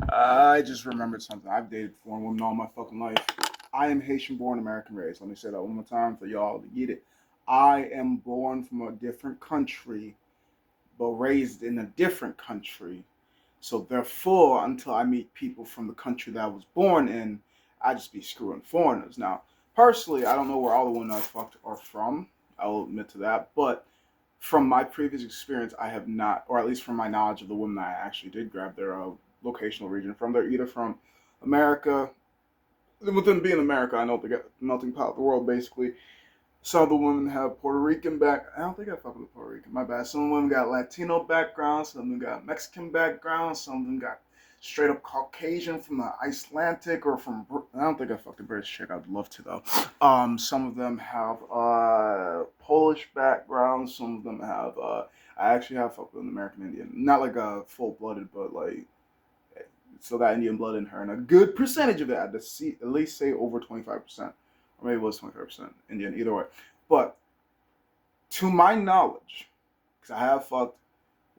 I just remembered something. I've dated foreign women all my fucking life. I am Haitian born, American raised. Let me say that one more time for y'all to get it. I am born from a different country, but raised in a different country. So therefore, until I meet people from the country that I was born in, I just be screwing foreigners. Now, personally, I don't know where all the women I fucked are from. I'll admit to that. But from my previous experience, I have not, or at least from my knowledge of the women I actually did grab their locational region from, they're either from America. With them being America, I know they got the melting pot of the world basically. Some of the women have Puerto Rican back. I don't think I fuck with Puerto Rican. My bad. Some women got Latino background. Some of them got Mexican background. Some of them got straight up Caucasian from the Icelandic or from. I don't think I fucked a British chick. I'd love to though. Some of them have Polish background. Some of them have. I actually have fucked with an American Indian. Not like a full blooded, but like still got Indian blood in her, and a good percentage of it. I'd see at least say over 25%, or maybe it was 25% Indian. Either way, but to my knowledge, because I have fucked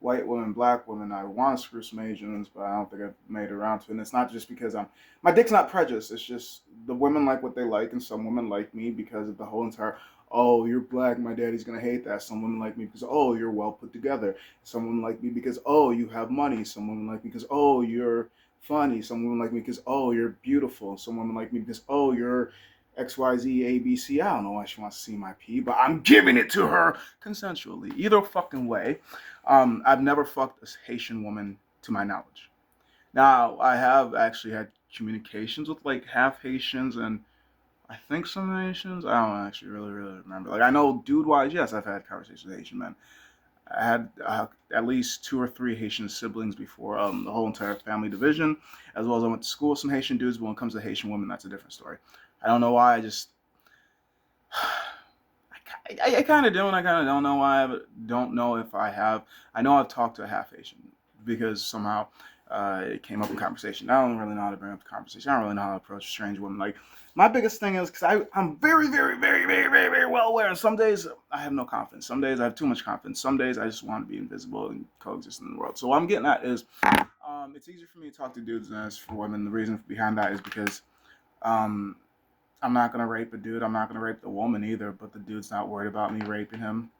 white women, black women, I want to screw some Asians, but I don't think I've made it around to it. And it's not just because my dick's not prejudiced. It's just the women like what they like, and some women like me because of the whole entire. Oh, you're black. My daddy's gonna hate that. Some women like me because oh, you're well put together. Some women like me because oh, you have money. Some women like me because oh, you're funny. Some women like me because oh, you're beautiful. Some women like me because oh, you're XYZ ABC. I don't know why she wants to see my pee, but I'm giving it to her consensually. Either fucking way. I've never fucked a Haitian woman to my knowledge. Now, I have actually had communications with like half Haitians and I think some Haitians. I don't actually really remember. Like, I know dude wise, yes, I've had conversations with Haitian men. I had at least two or three Haitian siblings before the whole entire family division, as well as I went to school with some Haitian dudes. But when it comes to Haitian women, that's a different story. I don't know why. I just I kind of do, and I kind of don't know why. I don't know if I have. I know I've talked to a half Asian because somehow it came up in conversation. I don't really know how to bring up the conversation. I don't really know how to approach a strange woman. Like my biggest thing is because I'm very well aware. And some days I have no confidence. Some days I have too much confidence. Some days I just want to be invisible and coexist in the world. So what I'm getting at is it's easier for me to talk to dudes than it is for women. The reason behind that is because um, I'm not gonna rape a dude. I'm not gonna rape the woman either. But the dude's not worried about me raping him.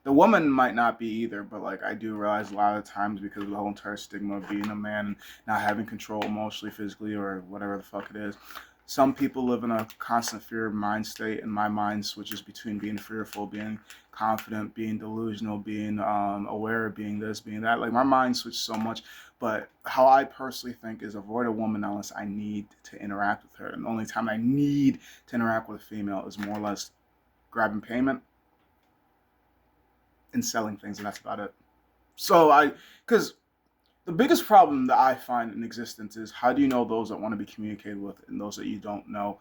The woman might not be either, but like I do realize a lot of times because of the whole entire stigma of being a man and not having control emotionally, physically, or whatever the fuck it is. Some people live in a constant fear mind state, and my mind switches between being fearful, being confident, being delusional, being aware, being this, being that. Like my mind switches so much. But how I personally think is avoid a woman unless I need to interact with her. And the only time I need to interact with a female is more or less grabbing payment and selling things, and that's about it. Because the biggest problem that I find in existence is how do you know those that want to be communicated with and those that you don't know?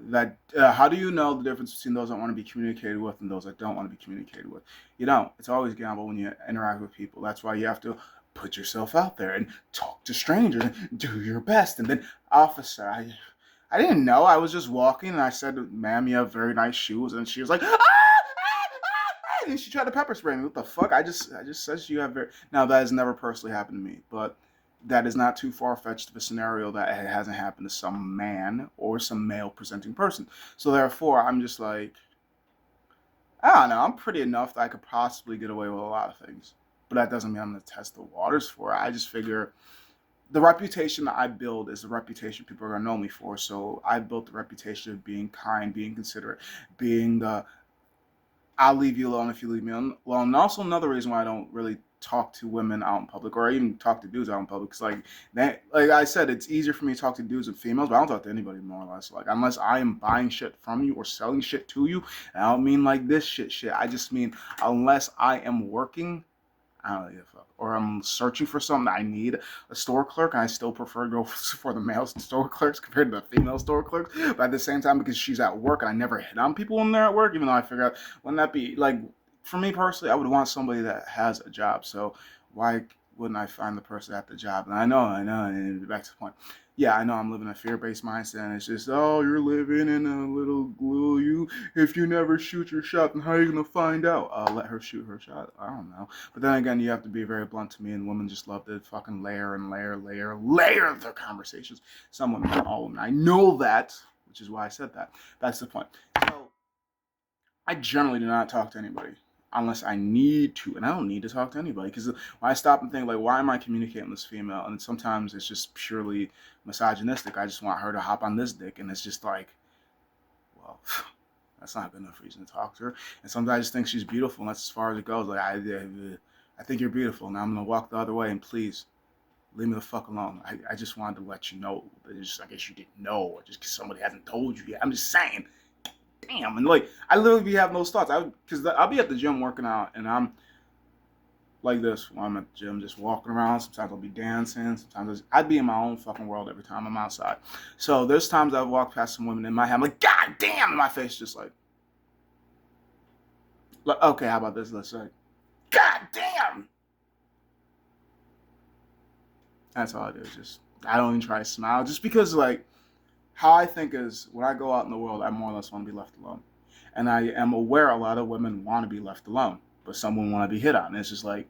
That how do you know the difference between those that want to be communicated with and those that don't want to be communicated with? You don't. It's always gamble when you interact with people. That's why you have to put yourself out there and talk to strangers and do your best. And then, officer, I didn't know. I was just walking and I said, "Ma'am, you have very nice shoes," and she was like, "Ah!" And she tried to pepper spray me. What the fuck? I just said you have very. Now that has never personally happened to me, but that is not too far fetched of a scenario that it hasn't happened to some man or some male presenting person. So therefore, I'm just like, I don't know. I'm pretty enough that I could possibly get away with a lot of things, but that doesn't mean I'm gonna test the waters for it. I just figure the reputation that I build is the reputation people are gonna know me for. So I built the reputation of being kind, being considerate, being the I'll leave you alone if you leave me alone. And also another reason why I don't really talk to women out in public or even talk to dudes out in public is like that. Like I said, it's easier for me to talk to dudes and females, but I don't talk to anybody more or less. Like unless I am buying shit from you or selling shit to you, and I don't mean like this shit. I just mean unless I am working. I don't give a fuck. Or I'm searching for something I need a store clerk, and I still prefer to go for the male store clerks compared to the female store clerks. But at the same time, because she's at work, and I never hit on people when they're at work, even though I figure out wouldn't that be like for me personally, I would want somebody that has a job. So why? wouldn't I find the person at the job? And I know, and back to the point. Yeah, I know I'm living a fear-based mindset, and it's just, oh, you're living in a little glue. If you never shoot your shot, then how are you gonna find out? Let her shoot her shot. I don't know. But then again, you have to be very blunt to me, and women just love to fucking layer and layer their conversations. Some women, not all women. I know that, which is why I said that. That's the point. So I generally do not talk to anybody unless I need to, and I don't need to talk to anybody because when I stop and think like, why am I communicating with this female? And sometimes it's just purely misogynistic. I just want her to hop on this dick, and it's just like, well, that's not good enough reason to talk to her. And sometimes I just think she's beautiful, and that's as far as it goes. Like I think you're beautiful, and I'm gonna walk the other way, and please leave me the fuck alone. I just wanted to let you know. I guess you didn't know, or just because somebody hasn't told you yet. I'm just saying. Damn, and like I literally be having those thoughts. Because I'll be at the gym working out, and I'm like this when I'm at the gym, just walking around. Sometimes I'll be dancing. Sometimes I'd be in my own fucking world every time I'm outside. So there's times I've walked past some women in my head, I'm like, God damn, and my face just like, okay, how about this? Let's say, God damn. That's all I do. Just I don't even try to smile, just because like how I think is when I go out in the world, I more or less want to be left alone. And I am aware a lot of women want to be left alone, but some women want to be hit on. It's just like,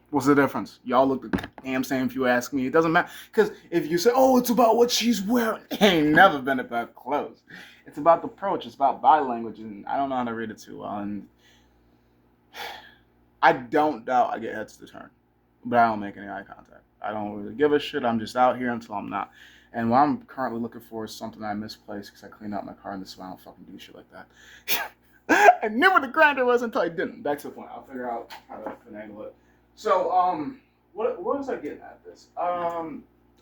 what's the difference? Y'all look the damn same if you ask me. It doesn't matter. Because if you say, oh, it's about what she's wearing, it ain't never been about clothes. It's about the approach. It's about body language. And I don't know how to read it too well. And I don't doubt I get heads to turn, but I don't make any eye contact. I don't really give a shit. I'm just out here until I'm not. And what I'm currently looking for is something I misplaced because I cleaned out my car and this is why I don't fucking do shit like that. I knew what the grinder was until I didn't. Back to the point. I'll figure out how to finagle it. So, what was I getting at this? I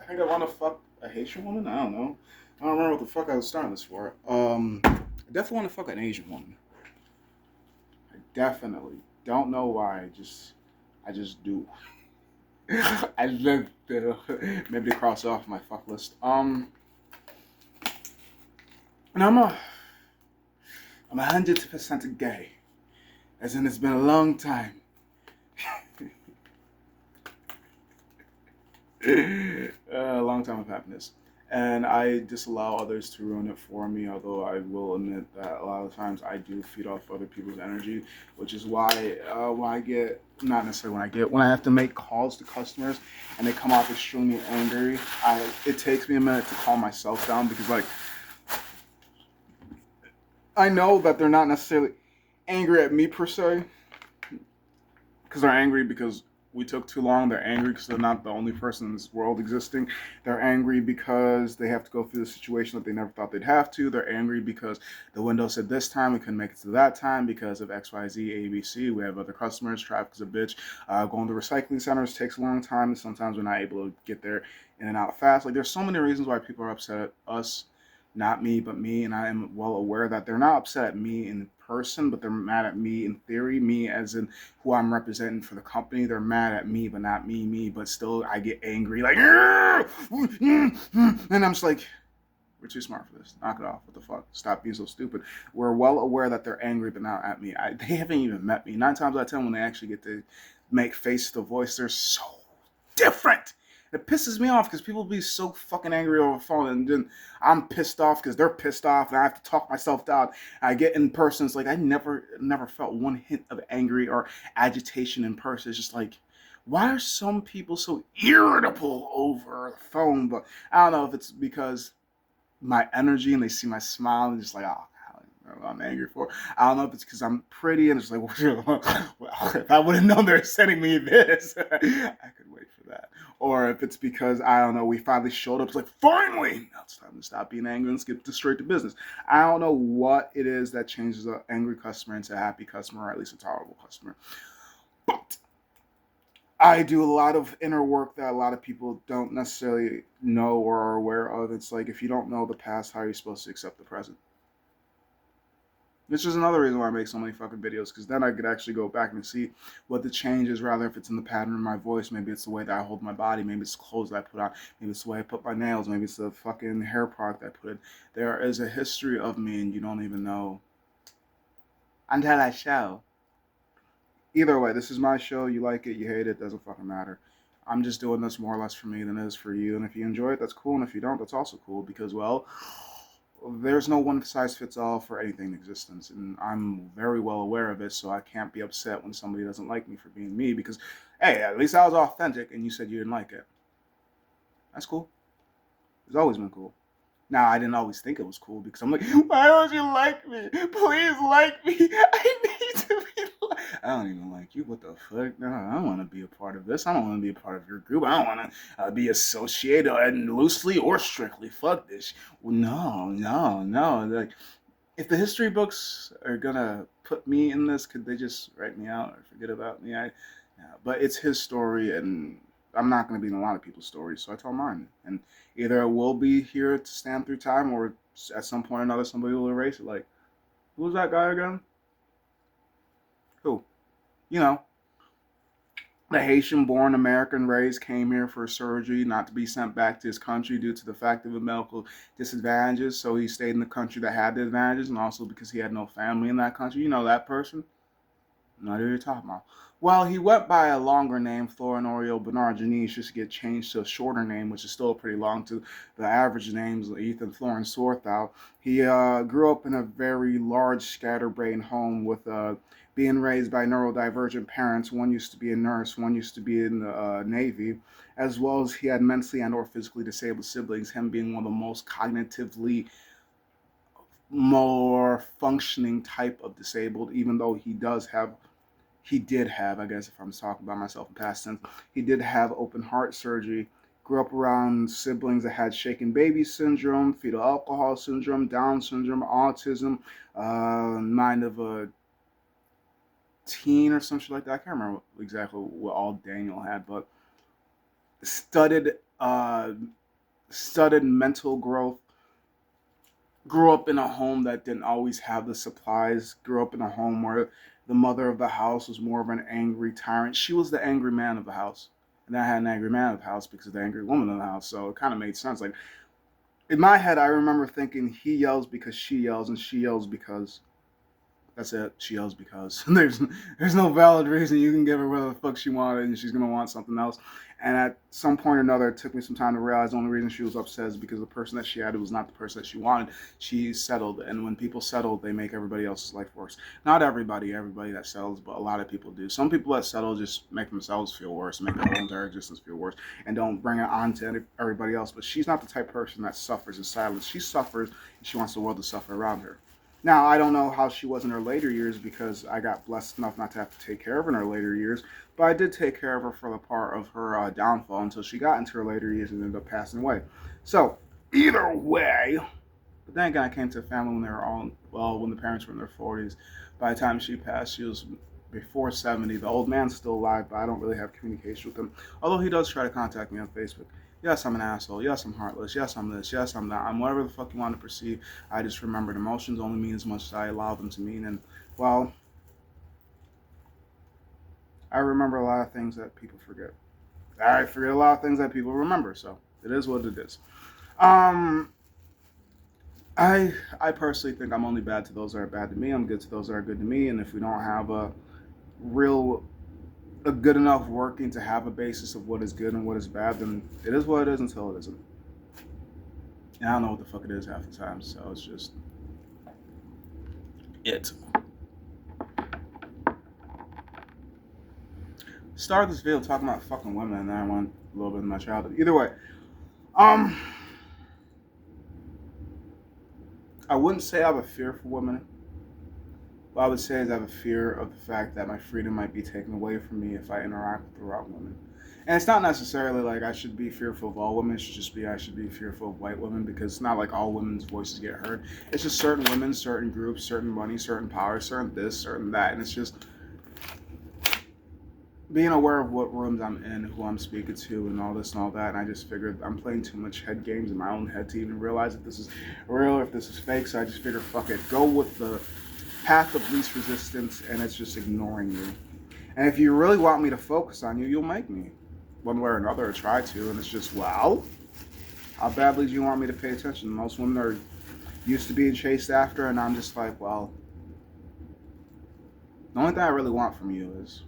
think I want to fuck a Haitian woman. I don't know. I don't remember what the fuck I was starting this for. I definitely want to fuck an Asian woman. I definitely don't know why. I just do. I live to maybe to cross off my fuck list. And I'm 100% gay, as in it's been a long time. A long time of happiness. And I disallow others to ruin it for me, although I will admit that a lot of times I do feed off other people's energy, which is why when I get, not necessarily when I have to make calls to customers and they come off extremely angry, it takes me a minute to calm myself down because like, I know that they're not necessarily angry at me per se, because they're angry because we took too long. They're angry because they're not the only person in this world existing. They're angry because they have to go through the situation that they never thought they'd have to. They're angry because the window said this time, we couldn't make it to that time because of XYZ, ABC. We have other customers, traffic is a bitch. Going to recycling centers takes a long time, and sometimes we're not able to get there in and out fast. Like, there's so many reasons why people are upset at us. Not me, but me, and I am well aware that they're not upset at me in person, but they're mad at me in theory, me as in who I'm representing for the company. They're mad at me, but not me, but still I get angry, like, and I'm just like, we're too smart for this. Knock it off. What the fuck? Stop being so stupid. We're well aware that they're angry, but not at me. They haven't even met me. 9 times out of 10, when they actually get to make face to voice, they're so different. It pisses me off because people be so fucking angry over the phone, and then I'm pissed off because they're pissed off, and I have to talk myself down. I get in person, it's like I never felt one hint of angry or agitation in person. It's just like, why are some people so irritable over the phone? But I don't know if it's because my energy and they see my smile and just like, oh, I'm angry for. I don't know if it's because I'm pretty and it's like, well, if I would have known they're sending me this, I could wait for that. Or if it's because, I don't know, we finally showed up, it's like, finally, now it's time to stop being angry and let's get straight to business. I don't know what it is that changes an angry customer into a happy customer, or at least a tolerable customer. But I do a lot of inner work that a lot of people don't necessarily know or are aware of. It's like, if you don't know the past, how are you supposed to accept the present? Which is another reason why I make so many fucking videos, because then I could actually go back and see what the change is, rather if it's in the pattern of my voice, maybe it's the way that I hold my body, maybe it's the clothes that I put on, maybe it's the way I put my nails, maybe it's the fucking hair product I put in. There is a history of me and you don't even know until I show. Either way, this is my show. You like it, you hate it, doesn't fucking matter. I'm just doing this more or less for me than it is for you. And if you enjoy it, that's cool. And if you don't, that's also cool because, well, there's no one size fits all for anything in existence. And I'm very well aware of it, so I can't be upset when somebody doesn't like me for being me because, hey, at least I was authentic and you said you didn't like it. That's cool. It's always been cool. Now, I didn't always think it was cool because I'm like, why don't you like me? Please like me. I need to be liked. I don't even like you. What the fuck? No, I don't want to be a part of this. I don't want to be a part of your group. I don't want to be associated loosely or strictly. Fuck this. Well, no. Like, if the history books are going to put me in this, could they just write me out or forget about me? Yeah, but it's his story, and I'm not going to be in a lot of people's stories, so I tell mine. And either it will be here to stand through time, or at some point or another, somebody will erase it. Like, who's that guy again? Who? You know, the Haitian-born American raised came here for surgery, not to be sent back to his country due to the fact of the medical disadvantages. So he stayed in the country that had the advantages, and also because he had no family in that country. You know that person? Not who you're talking about. Well, he went by a longer name, Florencio Bernard Janice, just to get changed to a shorter name, which is still pretty long to the average names, Ethan Florence Sorthow. He grew up in a very large, scatterbrained home with being raised by neurodivergent parents. One used to be a nurse, one used to be in the Navy, as well as he had mentally and or physically disabled siblings, him being one of the most cognitively more functioning type of disabled, even though he did have, I guess if I'm talking about myself in past tense, he did have open heart surgery. Grew up around siblings that had shaken baby syndrome, fetal alcohol syndrome, Down syndrome, autism, mind of a teen or something like that. I can't remember exactly what all Daniel had, but studded, studded mental growth. Grew up in a home that didn't always have the supplies. Grew up in a home where the mother of the house was more of an angry tyrant. She was the angry man of the house. And I had an angry man of the house because of the angry woman of the house. So it kind of made sense. Like, in my head, I remember thinking he yells because she yells, and she yells because that's it. She yells because there's no valid reason. You can give her whatever the fuck she wanted, and she's gonna want something else. And at some point or another, it took me some time to realize the only reason she was upset is because the person that she had was not the person that she wanted. She settled, and when people settle, they make everybody else's life worse. Not everybody that settles, but a lot of people do. Some people that settle just make themselves feel worse, make their whole entire existence feel worse, and don't bring it on to everybody else. But she's not the type of person that suffers in silence. She suffers, and she wants the world to suffer around her. Now, I don't know how she was in her later years because I got blessed enough not to have to take care of her in her later years, but I did take care of her for the part of her downfall until she got into her later years and ended up passing away. So, either way, but then again, I came to a family when they were all, well, when the parents were in their 40s. By the time she passed, she was before 70. The old man's still alive, but I don't really have communication with him, although he does try to contact me on Facebook. Yes, I'm an asshole. Yes, I'm heartless. Yes, I'm this. Yes, I'm that. I'm whatever the fuck you want to perceive. I just remembered emotions only mean as much as I allow them to mean. And, well, I remember a lot of things that people forget. I forget a lot of things that people remember. So it is what it is. Um, I personally think I'm only bad to those that are bad to me. I'm good to those that are good to me. And if we don't have real a good enough working to have a basis of what is good and what is bad, then it is what it is until it isn't. And I don't know what the fuck it is half the time, so it's just it. Started this video talking about fucking women, and then I went a little bit in my childhood. Either way, I wouldn't say I have a fear for women. What I would say is I have a fear of the fact that my freedom might be taken away from me if I interact with the wrong women. And it's not necessarily like I should be fearful of all women. It should just be I should be fearful of white women because it's not like all women's voices get heard. It's just certain women, certain groups, certain money, certain power, certain this, certain that. And it's just being aware of what rooms I'm in, who I'm speaking to, and all this and all that. And I just figured I'm playing too much head games in my own head to even realize if this is real or if this is fake. So I just figured, fuck it, go with the path of least resistance, and it's just ignoring you. And if you really want me to focus on you, you'll make me. One way or another, or try to, and it's just, well, how badly do you want me to pay attention? Most women are used to being chased after, and I'm just like, well, The only thing I really want from you is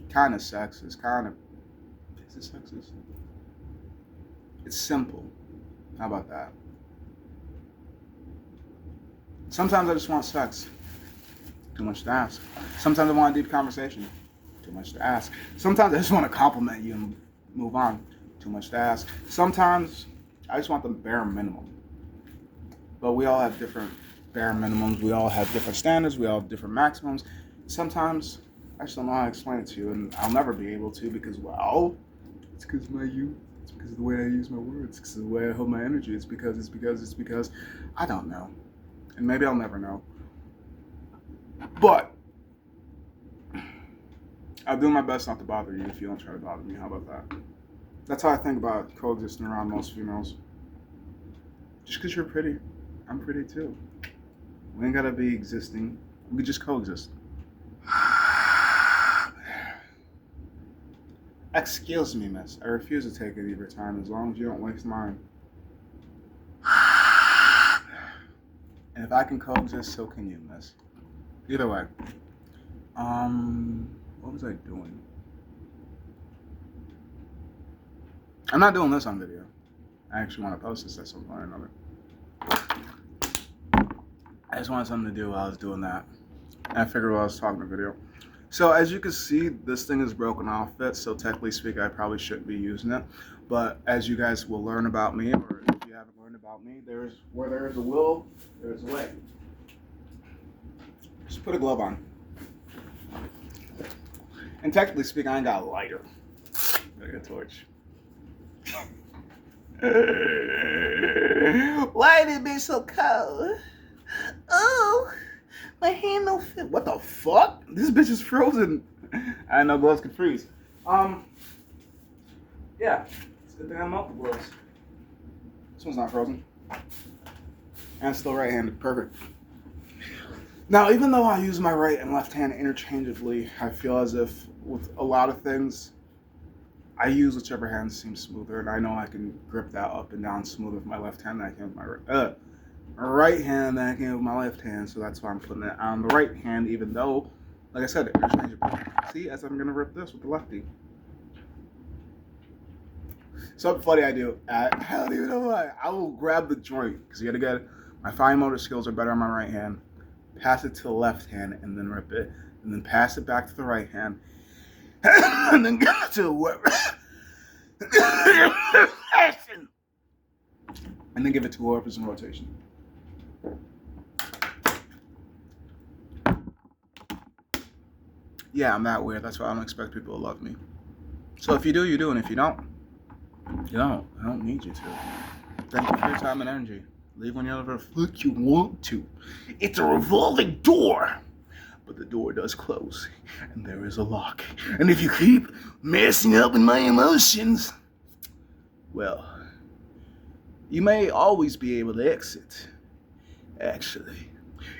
kind of sexist, kind of. Is it sexist? It's simple. How about that? Sometimes I just want sex. Too much to ask. Sometimes I want a deep conversation. Too much to ask. Sometimes I just want to compliment you and move on. Too much to ask. Sometimes I just want the bare minimum. But we all have different bare minimums. We all have different standards. We all have different maximums. Sometimes I just don't know how to explain it to you, and I'll never be able to because, well, it's because of my youth. It's because of the way I use my words. It's because of the way I hold my energy. It's because I don't know. And maybe I'll never know. But I'll do my best not to bother you if you don't try to bother me. How about that? That's how I think about coexisting around most females. Just because you're pretty, I'm pretty too. We ain't gotta be existing. We could just coexist. Excuse me, miss. I refuse to take any of your time as long as you don't waste mine. And if I can coexist, so can you, miss. Either way. What was I doing? I'm not doing this on video. I actually want to post this at some point or another. I just wanted something to do while I was doing that. And I figured while I was talking the video. So as you can see, this thing is broken off it. So technically speaking, I probably shouldn't be using it. But as you guys will learn about me, or if you haven't learned about me, where there is a will, there is a way. Just put a glove on. And technically speaking, I ain't got a lighter. I got a torch. Why did it be so cold? Oh, my hand don't fit. What the fuck? This bitch is frozen. I know gloves can freeze. Yeah. It's a good thing I melted gloves. This one's not frozen. And it's still right-handed. Perfect. Now, even though I use my right and left hand interchangeably, I feel as if with a lot of things, I use whichever hand seems smoother, and I know I can grip that up and down smoother with my left hand than I can with my right hand than I can with my left hand, so that's why I'm putting it on the right hand, even though, like I said, interchangeable. See, as I'm going to rip this with the lefty. Something funny I do, I don't even know why. I will grab the joint, because you got to get it. My fine motor skills are better on my right hand. Pass it to the left hand, and then rip it. And then pass it back to the right hand. And then give it to whoever. And then give it to whoever's in rotation. Yeah, I'm that weird. That's why I don't expect people to love me. So if you do, you do. And if you don't, you don't. I don't need you to. Thank you for your time and energy. Leave whenever the fuck you want to. It's a revolving door. But the door does close, and there is a lock. And if you keep messing up with my emotions, well, you may always be able to exit. Actually,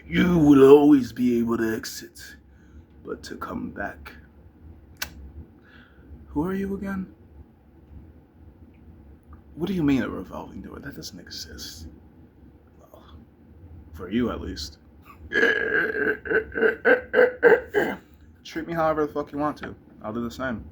you will always be able to exit, but to come back. Who are you again? What do you mean a revolving door? That doesn't exist. Well, for you at least. Treat me however the fuck you want to. I'll do the same.